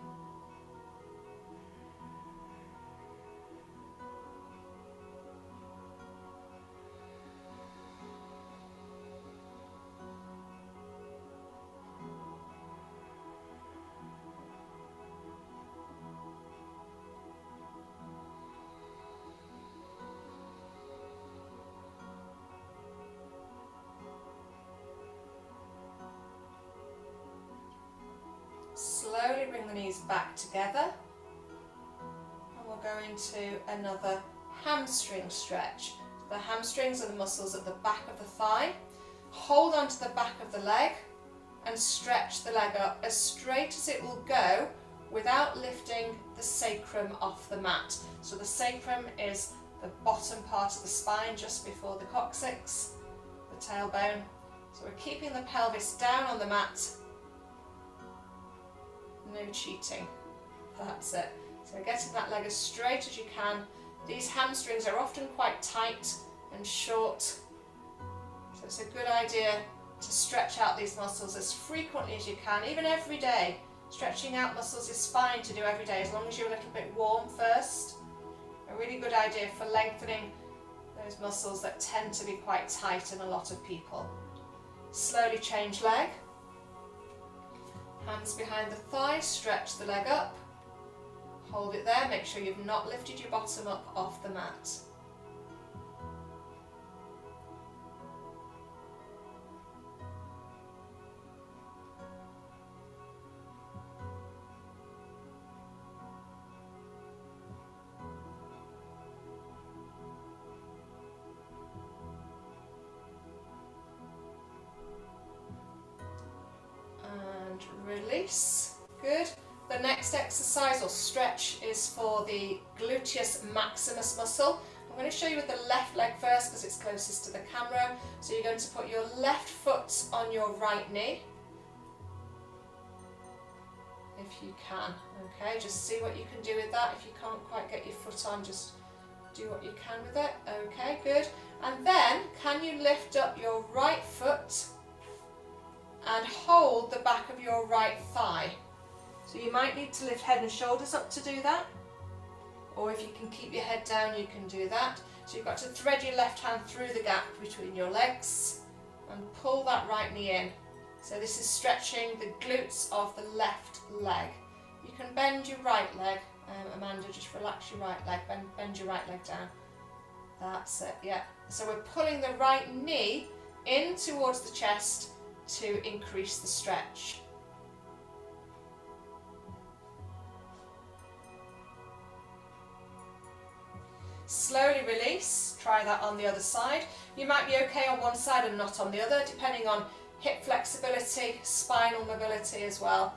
[SPEAKER 2] knees back together. And we'll go into another hamstring stretch. The hamstrings are the muscles at the back of the thigh. Hold onto the back of the leg and stretch the leg up as straight as it will go without lifting the sacrum off the mat. So the sacrum is the bottom part of the spine just before the coccyx, the tailbone. So we're keeping the pelvis down on the mat. No cheating. That's it. So getting that leg as straight as you can. These hamstrings are often quite tight and short. So it's a good idea to stretch out these muscles as frequently as you can, even every day. Stretching out muscles is fine to do every day as long as you're a little bit warm first. A really good idea for lengthening those muscles that tend to be quite tight in a lot of people. Slowly change leg. Hands behind the thigh, stretch the leg up. Hold it there, make sure you've not lifted your bottom up off the mat. And release. Good. The next exercise or stretch is for the gluteus maximus muscle. I'm going to show you with the left leg first because it's closest to the camera. So you're going to put your left foot on your right knee, if you can. Okay, just see what you can do with that. If you can't quite get your foot on, just do what you can with it. Okay, good. And then, can you lift up your right foot and hold the back of your right thigh? So you might need to lift head and shoulders up to do that, or if you can keep your head down, you can do that. So you've got to thread your left hand through the gap between your legs and pull that right knee in. So this is stretching the glutes of the left leg. You can bend your right leg, Amanda, just relax your right leg, bend your right leg down. That's it, yeah. So we're pulling the right knee in towards the chest to increase the stretch. Slowly release, try that on the other side. You might be okay on one side and not on the other, depending on hip flexibility, spinal mobility as well.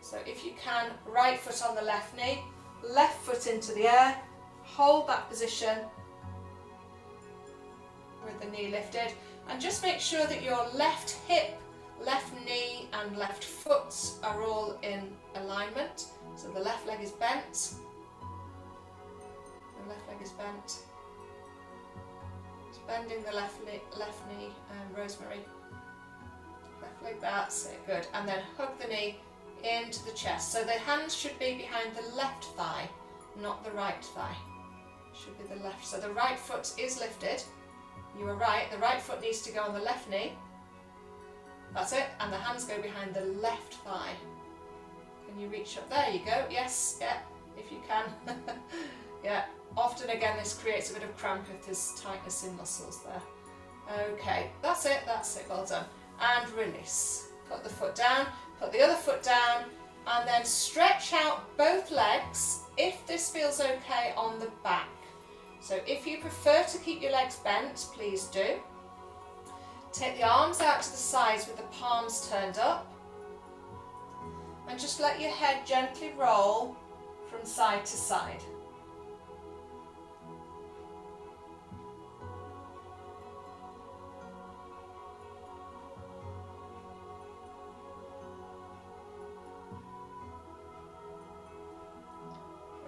[SPEAKER 2] So if you can, right foot on the left knee, left foot into the air, hold that position with the knee lifted, and just make sure that your left hip, left knee and left foot are all in alignment. So the left leg is bent. The left leg is bent. Just bending the left knee, Rosemary. Left leg, that's it, good. And then hug the knee into the chest. So the hands should be behind the left thigh, not the right thigh. Should be the left. So the right foot is lifted. You are right, the right foot needs to go on the left knee. That's it, and the hands go behind the left thigh. Can you reach up? There you go, yes, yeah, if you can. Yeah, often again this creates a bit of cramp if there's tightness in muscles there. Okay, that's it, well done. And release. Put the foot down, put the other foot down, and then stretch out both legs if this feels okay on the back. So if you prefer to keep your legs bent, please do. Take the arms out to the sides with the palms turned up, and just let your head gently roll from side to side.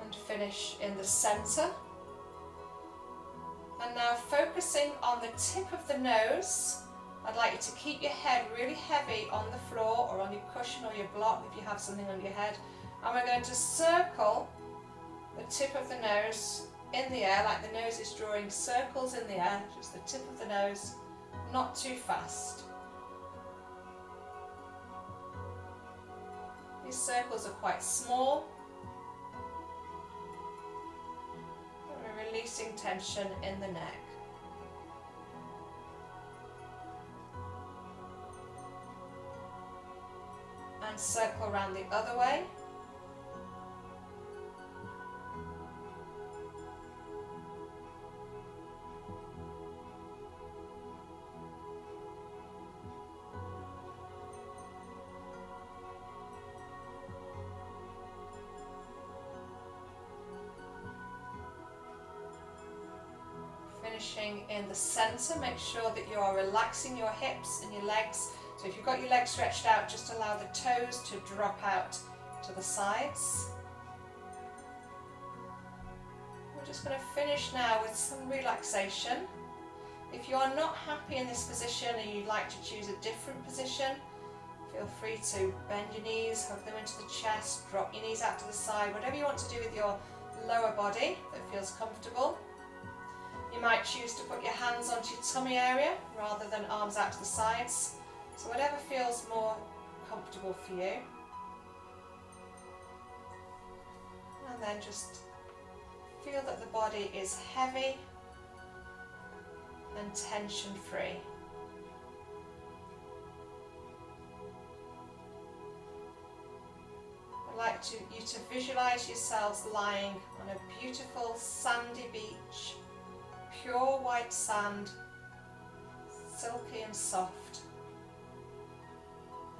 [SPEAKER 2] And finish in the center. And now focusing on the tip of the nose, I'd like you to keep your head really heavy on the floor or on your cushion or your block if you have something on your head. And we're going to circle the tip of the nose in the air, like the nose is drawing circles in the air, just the tip of the nose, not too fast. These circles are quite small. Releasing tension in the neck. And circle around the other way. finishing in the centre. Make sure that you are relaxing your hips and your legs. So if you've got your legs stretched out, just allow the toes to drop out to the sides. We're just going to finish now with some relaxation. If you are not happy in this position and you'd like to choose a different position, feel free to bend your knees, hug them into the chest, drop your knees out to the side, whatever you want to do with your lower body that feels comfortable. You might choose to put your hands onto your tummy area rather than arms out to the sides. So whatever feels more comfortable for you. And then just feel that the body is heavy and tension free. I'd like you to visualize yourselves lying on a beautiful sandy beach, pure white sand, silky and soft,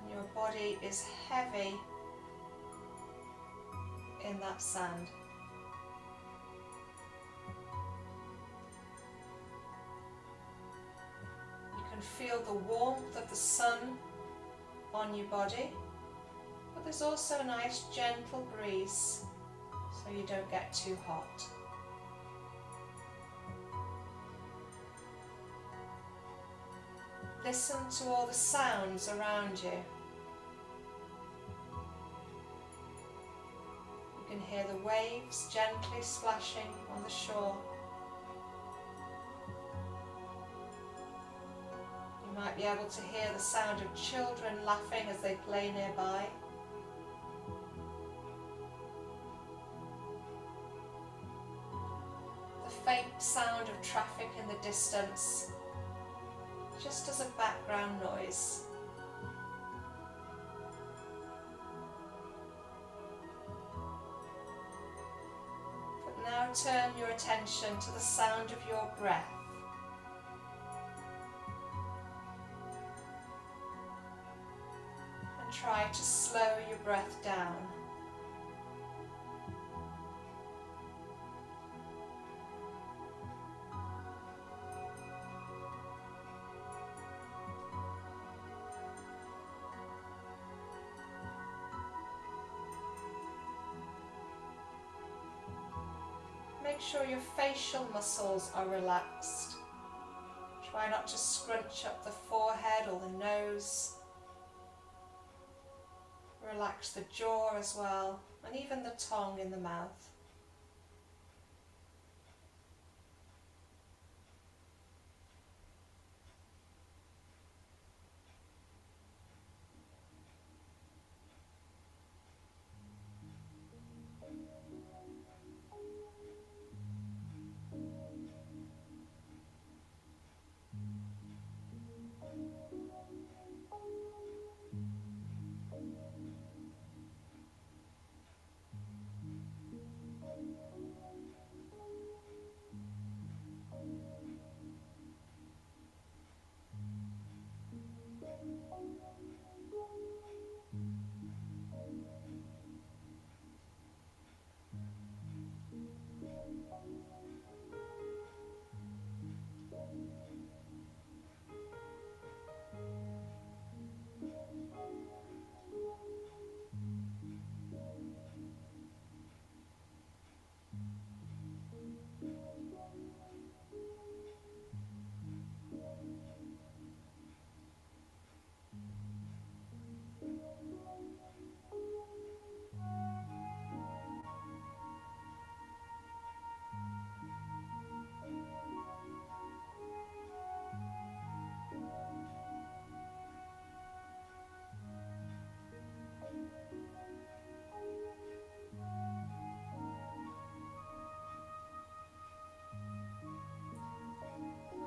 [SPEAKER 2] and your body is heavy in that sand. You can feel the warmth of the sun on your body, but there's also a nice gentle breeze so you don't get too hot. Listen to all the sounds around you. You can hear the waves gently splashing on the shore. You might be able to hear the sound of children laughing as they play nearby. The faint sound of traffic in the distance, just as a background noise. But now turn your attention to the sound of your breath. And try to slow your breath down. Make sure your facial muscles are relaxed. Try not to scrunch up the forehead or the nose. Relax the jaw as well, and even the tongue in the mouth.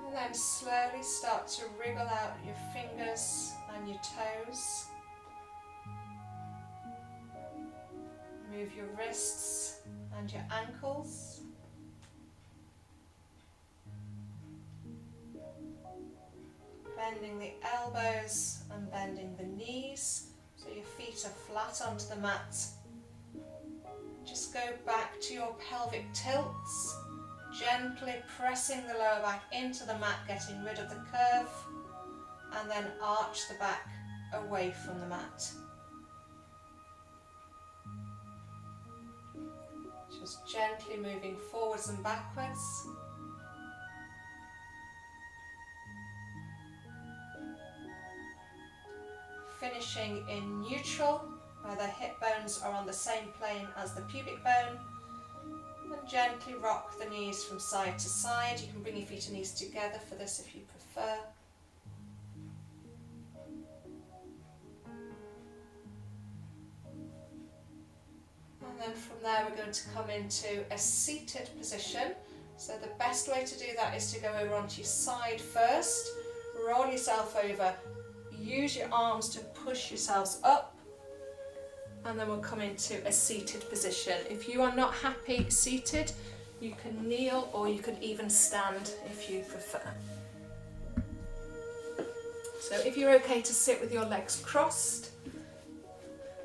[SPEAKER 2] And then slowly start to wriggle out your fingers and your toes. Move your wrists and your ankles. Bending the elbows and bending the knees so your feet are flat onto the mat. Just go back to your pelvic tilts. Gently pressing the lower back into the mat, getting rid of the curve, and then arch the back away from the mat. Just gently moving forwards and backwards. Finishing in neutral, where the hip bones are on the same plane as the pubic bone. And gently rock the knees from side to side. You can bring your feet and knees together for this if you prefer. And then from there we're going to come into a seated position. So the best way to do that is to go over onto your side first, roll yourself over, use your arms to push yourselves up, and then we'll come into a seated position. If you are not happy seated, you can kneel or you can even stand if you prefer. So if you're okay to sit with your legs crossed,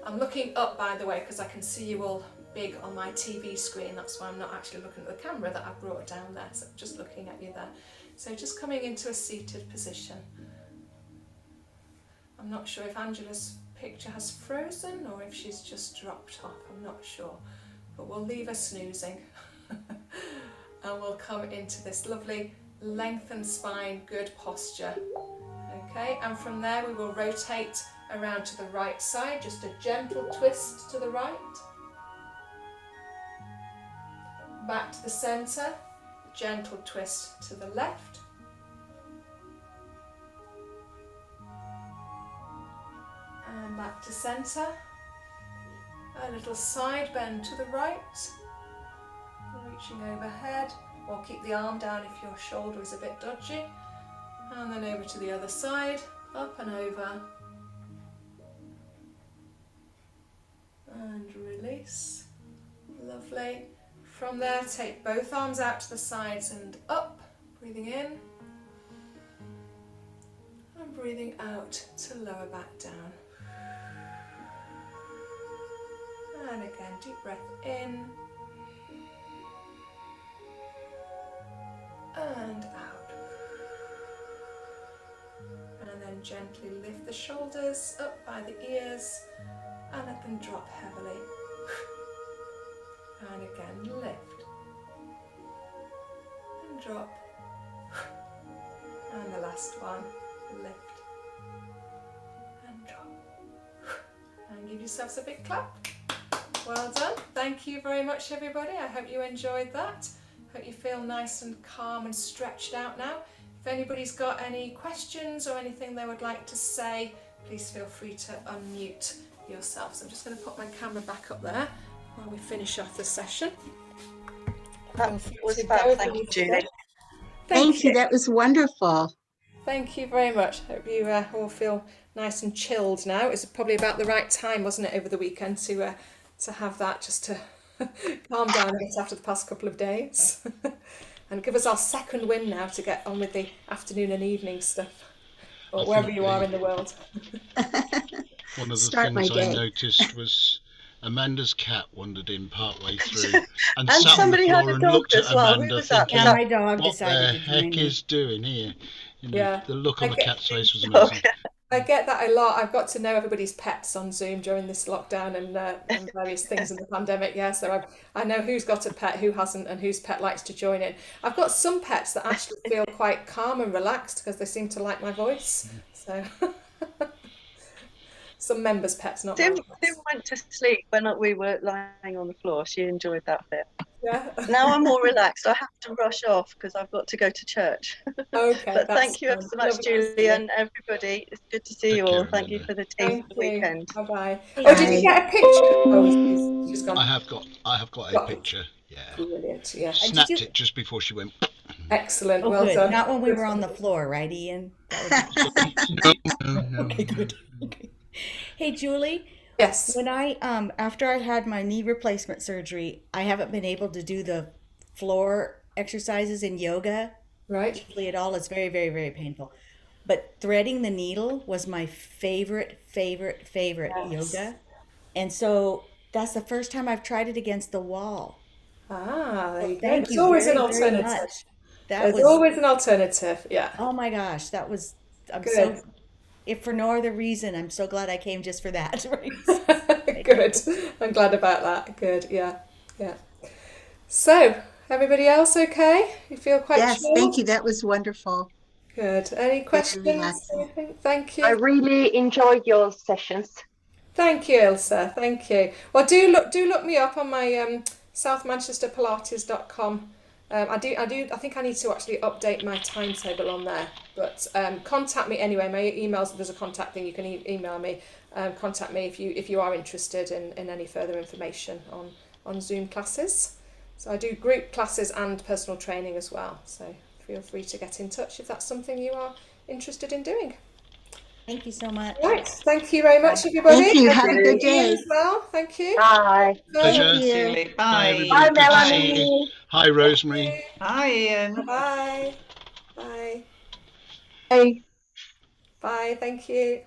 [SPEAKER 2] I'm looking up by the way because I can see you all big on my TV screen, that's why I'm not actually looking at the camera that I've brought down there, so I'm just looking at you there. So just coming into a seated position. I'm not sure if Angela's picture has frozen or if she's just dropped off, I'm not sure, but we'll leave her snoozing and we'll come into this lovely lengthened spine, good posture. Okay, and from there we will rotate around to the right side, just a gentle twist to the right, back to the centre, gentle twist to the left, and back to centre, a little side bend to the right, reaching overhead, or keep the arm down if your shoulder is a bit dodgy, and then over to the other side, up and over, and release, lovely. From there take both arms out to the sides and up, breathing in, and breathing out to lower back down. And again, deep breath in and out. And then gently lift the shoulders up by the ears and let them drop heavily. And again, lift and drop. And the last one, lift and drop. And give yourselves a big clap. Well done. Thank you very much, everybody. I hope you enjoyed that. Hope you feel nice and calm and stretched out now. If anybody's got any questions or anything they would like to say, please feel free to unmute yourselves. I'm just going to put my camera back up there while we finish off the session.
[SPEAKER 3] That was fab. Thank you, Julie.
[SPEAKER 4] Thank you. That was wonderful.
[SPEAKER 2] Thank you very much. Hope you all feel nice and chilled now. It's probably about the right time, wasn't it, over the weekend to have that, just to calm down a bit after the past couple of days and give us our second win now to get on with the afternoon and evening stuff, or wherever you are in the world.
[SPEAKER 1] One of the things I noticed was Amanda's cat wandered in partway through and sat on the floor and looked at Amanda thinking,
[SPEAKER 4] my dog
[SPEAKER 1] what the
[SPEAKER 4] decided to
[SPEAKER 1] heck
[SPEAKER 4] join me.
[SPEAKER 1] is doing here? You know,
[SPEAKER 2] Yeah.
[SPEAKER 1] the look on the cat's face was amazing.
[SPEAKER 2] I get that a lot. I've got to know everybody's pets on Zoom during this lockdown and various things in the pandemic. Yeah, so I know who's got a pet, who hasn't, and whose pet likes to join in. I've got some pets that actually feel quite calm and relaxed because they seem to like my voice. So some members' pets, not
[SPEAKER 3] Dim
[SPEAKER 2] my pets.
[SPEAKER 3] went to sleep when we were lying on the floor. She enjoyed that bit.
[SPEAKER 2] Yeah.
[SPEAKER 3] Now I'm more relaxed. I have to rush off because I've got to go to church.
[SPEAKER 2] Okay.
[SPEAKER 3] But thank you ever so much,
[SPEAKER 2] Lovely.
[SPEAKER 3] Julie, and everybody. It's good to see you all. Thank you for the tea
[SPEAKER 2] Thank
[SPEAKER 3] for the
[SPEAKER 2] you.
[SPEAKER 3] weekend.
[SPEAKER 2] Bye bye. Oh, did you get a picture? Oh, she's gone.
[SPEAKER 1] I have got a picture. Yeah.
[SPEAKER 2] Brilliant. Yeah.
[SPEAKER 1] Snapped it just before she went.
[SPEAKER 2] Excellent.
[SPEAKER 4] Oh,
[SPEAKER 2] Well
[SPEAKER 4] good.
[SPEAKER 2] done.
[SPEAKER 4] Not when we were on the floor, right, Ian?
[SPEAKER 1] No.
[SPEAKER 4] Okay, good. Okay. Hey, Julie.
[SPEAKER 2] Yes.
[SPEAKER 4] When I after I had my knee replacement surgery, I haven't been able to do the floor exercises in yoga
[SPEAKER 2] Right.
[SPEAKER 4] at all. It's very, very, very painful. But threading the needle was my favorite
[SPEAKER 2] Yes.
[SPEAKER 4] yoga. And so that's the first time I've tried it against the wall.
[SPEAKER 2] Ah, there you go.
[SPEAKER 4] Thank
[SPEAKER 2] There's
[SPEAKER 4] you
[SPEAKER 2] always an
[SPEAKER 4] very, very
[SPEAKER 2] alternative.
[SPEAKER 4] much. That
[SPEAKER 2] There's
[SPEAKER 4] was,
[SPEAKER 2] always an alternative. Yeah.
[SPEAKER 4] oh my gosh, that was, I'm
[SPEAKER 2] Good.
[SPEAKER 4] so, if for no other reason, I'm so glad I came just for that. Right?
[SPEAKER 2] Good. I'm glad about that. Good. Yeah. Yeah. So, everybody else okay? You feel quite
[SPEAKER 5] Yes,
[SPEAKER 2] chilled?
[SPEAKER 5] thank you. That was wonderful.
[SPEAKER 2] Good. Any
[SPEAKER 5] Very
[SPEAKER 2] questions?
[SPEAKER 5] relaxing.
[SPEAKER 2] Anything? Thank
[SPEAKER 6] I
[SPEAKER 2] you.
[SPEAKER 6] really enjoyed your sessions.
[SPEAKER 2] Thank you, Ilse. Thank you. Well, do look me up on my southmanchesterpilates.com. I think I need to actually update my timetable on there. But contact me anyway. My emails, there's a contact thing. You can email me. Contact me if you are interested in any further information on Zoom classes. So I do group classes and personal training as well. So feel free to get in touch if that's something you are interested in doing.
[SPEAKER 4] Thank you so much.
[SPEAKER 2] Right. Thank you very much, everybody.
[SPEAKER 5] Thank you.
[SPEAKER 2] And
[SPEAKER 5] Have a
[SPEAKER 2] thank
[SPEAKER 5] good
[SPEAKER 2] you, Ian,
[SPEAKER 5] day.
[SPEAKER 2] as well. Thank you.
[SPEAKER 6] Bye.
[SPEAKER 1] Pleasure.
[SPEAKER 5] Thank you.
[SPEAKER 7] Julie.
[SPEAKER 1] Bye,
[SPEAKER 7] Bye.
[SPEAKER 1] everybody.
[SPEAKER 6] Bye,
[SPEAKER 1] Good to see you.
[SPEAKER 6] Melanie.
[SPEAKER 1] Hi, Rosemary.
[SPEAKER 7] Hi, Ian.
[SPEAKER 2] Bye. Bye.
[SPEAKER 8] Hey,
[SPEAKER 2] Bye. Thank you.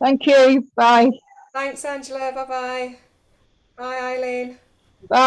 [SPEAKER 8] thank you. Bye.
[SPEAKER 2] Thanks, Angela. Bye bye. Bye, Eileen.
[SPEAKER 8] Bye.